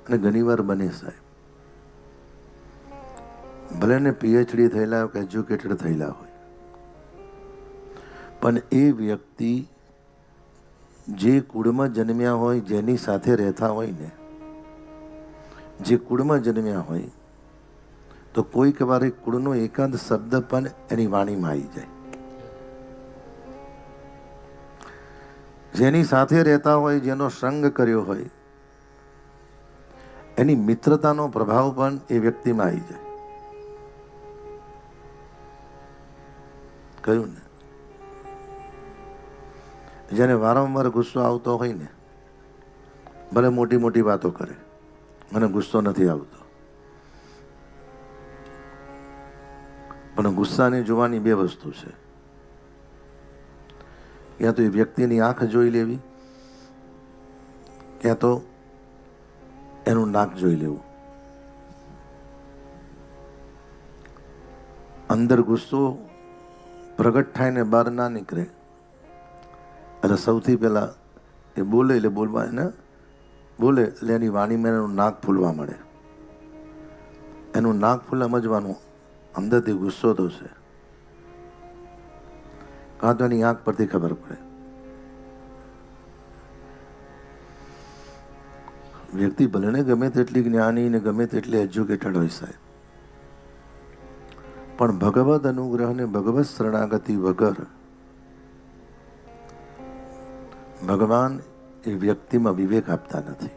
અને ઘણીવાર બને સાહેબ, ભલે ને પીએચડી થયેલા હોય કે એજ્યુકેટેડ થયેલા હોય, પણ એ વ્યક્તિ જે કુળમાં જન્મ્યા હોય, જેની સાથે રહેતા હોય ને, જે કુળમાં જન્મ્યા હોય, તો કોઈક વાર કુળનો એકાદ શબ્દ પણ એની વાણીમાં આવી જાય. જેની સાથે રહેતા હોય, જેનો સંગ કર્યો હોય, એની મિત્રતાનો પ્રભાવ પણ એ વ્યક્તિમાં આવી જાય. કહ્યું ને, જેને વારંવાર ગુસ્સો આવતો હોય ને, ભલે મોટી મોટી વાતો કરે, મને ગુસ્સો નથી આવતો, પણ ગુસ્સાને જોવાની બે વસ્તુ છે. ક્યાં તો એ વ્યક્તિની આંખ જોઈ લેવી, ક્યાં તો એનું નાક જોઈ લેવું. અંદર ગુસ્સો પ્રગટ થાય ને બહાર ના નીકળે, એટલે સૌથી પહેલા એ બોલે એટલે બોલવા એને બોલે એટલે એની વાણીમાં એનું નાક ફૂલવા મળે. એનું નાક ફૂલ સમજવાનું અંદરથી ગુસ્સો તો છે, કાં તો એની આંખ પરથી ખબર પડે. વ્યક્તિ ભલે ને ગમે તેટલી જ્ઞાની ને ગમે તેટલી એજ્યુકેટેડ હોય સાહેબ, પણ ભગવદ અનુગ્રહ ને ભગવત શરણાગતિ વગર ભગવાન એ વ્યક્તિમાં વિવેક આપતા નથી.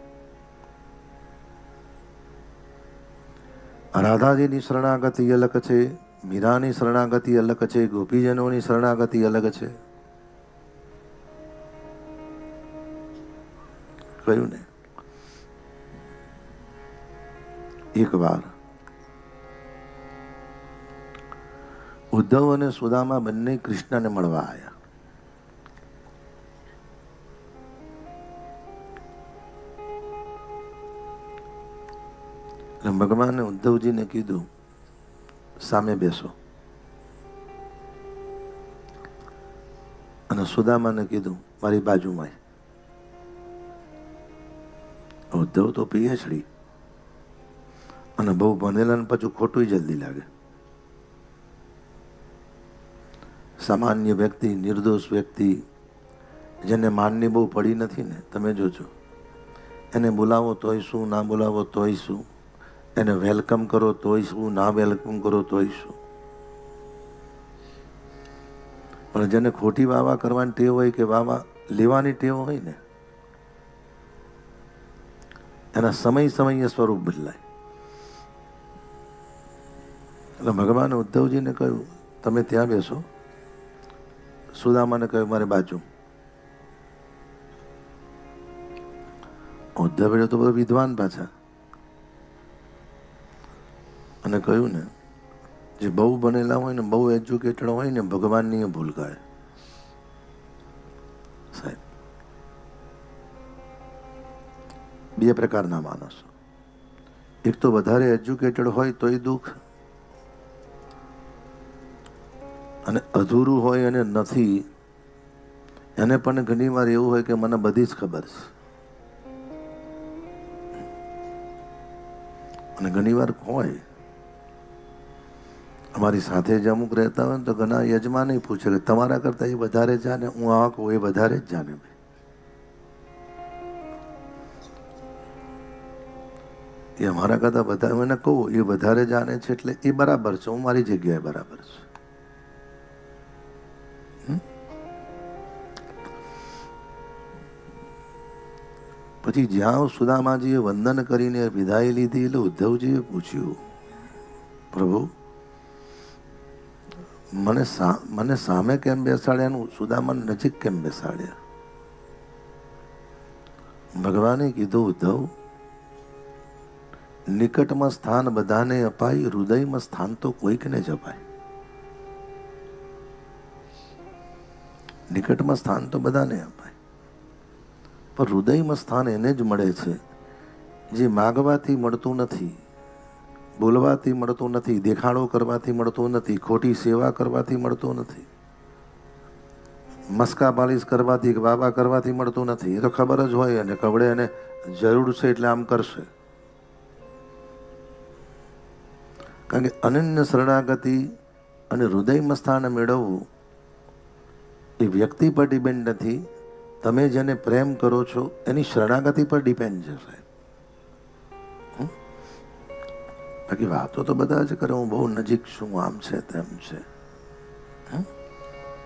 રાધાજીની શરણાગતિ અલગ છે, મીરાની શરણાગતિ અલગ છે, ગોપીજનોની શરણાગતિ અલગ છે. કહ્યું ને, એક વાર ઉદ્ધવ અને સુદામા બંને કૃષ્ણને મળવા આવ્યા. ભગવાને ઉદ્ધવજીને કીધું સામે બેસો, અને સુદામાને કીધું મારી બાજુમાં. ઉદ્ધવ તો પીએચડી અને બહુ ભણેલા ને પાછું ખોટું જલ્દી લાગે. સામાન્ય વ્યક્તિ, નિર્દોષ વ્યક્તિ, જેને માનની બહુ પડી નથી ને, તમે જોજો, એને બોલાવો તોય શું, ના બોલાવો તોય શું, એને વેલકમ કરો તોય શું, ના વેલકમ કરો તોય શું. પણ જેને ખોટી વાવા કરવાની ટેવ હોય કે વાવા લેવાની ટેવ હોય ને, એના સમય સમયે સ્વરૂપ બદલાય. એટલે ભગવાને ઉદ્ધવજીને કહ્યું તમે ત્યાં બેસો, સુદામાને કહ્યું મારી બાજુ. ઉદ્ધવ તો બધો વિદ્વાન પાછા, અને કહ્યું ને, જે બહુ બનેલા હોય ને, બહુ એજ્યુકેટેડ હોય ને, ભગવાનની ભૂલ કરે સાહેબ. બે પ્રકારના માણસો, એક તો વધારે એજ્યુકેટેડ હોય તોય દુઃખ, અને અધૂરું હોય અને નથી એને પણ ઘણી વાર એવું હોય કે મને બધી જ ખબર છે. અને ઘણી વાર હોય અમારી સાથે જ અમુક રહેતા હોય ને, તો ઘણા યજમાન પૂછે કે તમારા કરતા એ વધારે જાણે, હું આ કહું એ વધારે જ જાણે. એ અમારા કરતા વધારે, હું એને કહું એ વધારે જાણે છે એટલે એ બરાબર છે, હું મારી જગ્યાએ બરાબર છું. પછી જ્યાં સુદામાજીએ વંદન કરીને વિદાય લીધી, એટલે ઉદ્ધવજીએ પૂછ્યું પ્રભુ મને સામે કેમ બેસાડ્યા, સુદામાને નજીક કેમ બેસાડ્યા? ભગવાને કીધું ઉદ્ધવ, નિકટમાં સ્થાન બધાને અપાય, હૃદયમાં સ્થાન તો કોઈકને જ અપાય. નિકટમાં સ્થાન તો બધાને અપાય, પણ હૃદયમાં સ્થાન એને જ મળે છે જે માગવાથી મળતું નથી, બોલવાથી મળતું નથી, દેખાડો કરવાથી મળતું નથી, ખોટી સેવા કરવાથી મળતું નથી, મસ્કા પાલિશ કરવાથી વાવા કરવાથી મળતું નથી. એ તો ખબર જ હોય, અને કવડે એને જરૂર છે એટલે આમ કરશે. કારણ કે અનન્ય શરણાગતિ અને હૃદયમાં સ્થાન મેળવવું એ વ્યક્તિ પર ડિપેન્ડ નથી, તમે જેને પ્રેમ કરો છો એની શરણાગતિ પર ડિપેન્ડ છે સાહેબ. બાકી વાતો તો બધા જ કરે, હું બહુ નજીક છું, આમ છે તેમ છે.